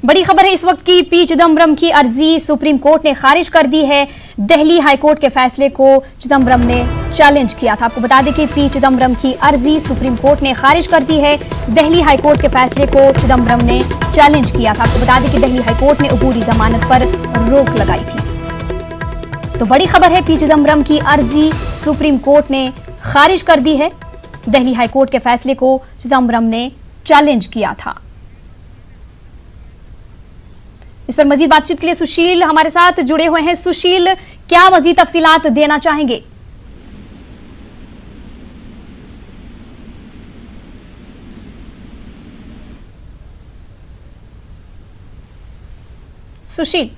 बड़ी खबर है इस वक्त की। पी चिदम्बरम की अर्जी सुप्रीम कोर्ट ने खारिज कर दी है। दिल्ली हाईकोर्ट के फैसले को चिदम्बरम ने चैलेंज किया था। आपको बता दें कि पी चिदम्बरम की अर्जी सुप्रीम कोर्ट ने खारिज कर दी है। दिल्ली हाईकोर्ट के फैसले को चिदम्बरम ने चैलेंज किया था। आपको बता दें कि दिल्ली हाईकोर्ट ने अबूरी जमानत पर रोक लगाई थी। तो बड़ी खबर है, पी चिदम्बरम की अर्जी सुप्रीम कोर्ट ने खारिज कर दी है। दिल्ली हाईकोर्ट के फैसले को चिदम्बरम ने चैलेंज किया था। इस पर मजीद बातचीत के लिए सुशील हमारे साथ जुड़े हुए हैं। सुशील, क्या मजीद तफसीलात देना चाहेंगे? सुशील,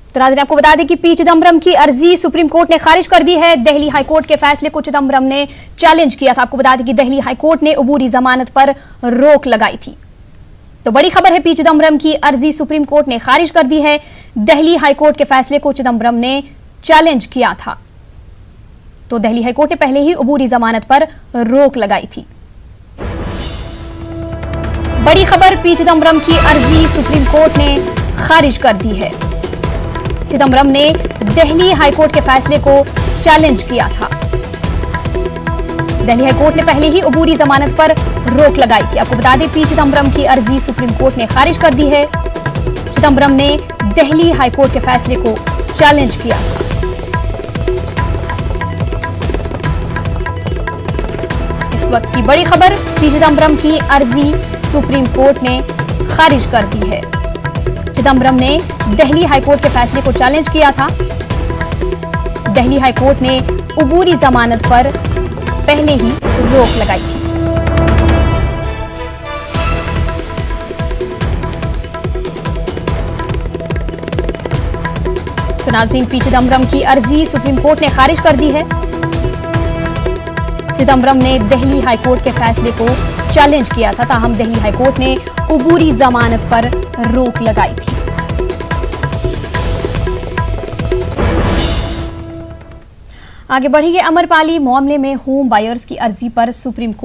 तो नाज़रीन आपको बता दें कि पी चिदम्बरम की अर्जी सुप्रीम कोर्ट ने खारिज कर दी है। दिल्ली हाईकोर्ट के फैसले को चिदम्बरम ने चैलेंज किया था। आपको बता दें कि दिल्ली हाईकोर्ट ने अबूरी जमानत पर रोक लगाई थी। तो बड़ी खबर है, पी चिदम्बरम की अर्जी सुप्रीम कोर्ट ने खारिज कर दी है। दिल्ली हाईकोर्ट के फैसले को चिदम्बरम ने चैलेंज किया था। तो दिल्ली हाईकोर्ट ने पहले ही अबूरी जमानत पर रोक लगाई थी। बड़ी खबर, पी चिदम्बरम की अर्जी सुप्रीम कोर्ट ने खारिज कर दी है। चिदम्बरम ने दिल्ली हाईकोर्ट के फैसले को चैलेंज किया था। दिल्ली हाईकोर्ट ने पहले ही अबूरी जमानत पर रोक लगाई थी। आपको बता दें, पी चिदम्बरम की अर्जी सुप्रीम कोर्ट ने खारिज कर दी है। चिदम्बरम ने दिल्ली हाईकोर्ट के फैसले को चैलेंज किया था। इस वक्त की बड़ी खबर, पी चिदम्बरम की अर्जी सुप्रीम कोर्ट ने खारिज कर दी है। चिदम्बरम ने दिल्ली हाईकोर्ट के फैसले को चैलेंज किया था। दिल्ली हाईकोर्ट ने अबूरी जमानत पर पहले ही रोक लगाई थी। तो नाज़रीन, पी चिदम्बरम की अर्जी सुप्रीम कोर्ट ने खारिज कर दी है। चिदम्बरम ने दिल्ली हाईकोर्ट के फैसले को चैलेंज किया था, ताहम दिल्ली हाईकोर्ट ने अबूरी जमानत पर रोक लगाई थी। आगे बढ़ेंगे। अमरपाली मामले में होम बायर्स की अर्जी पर सुप्रीम कोर्ट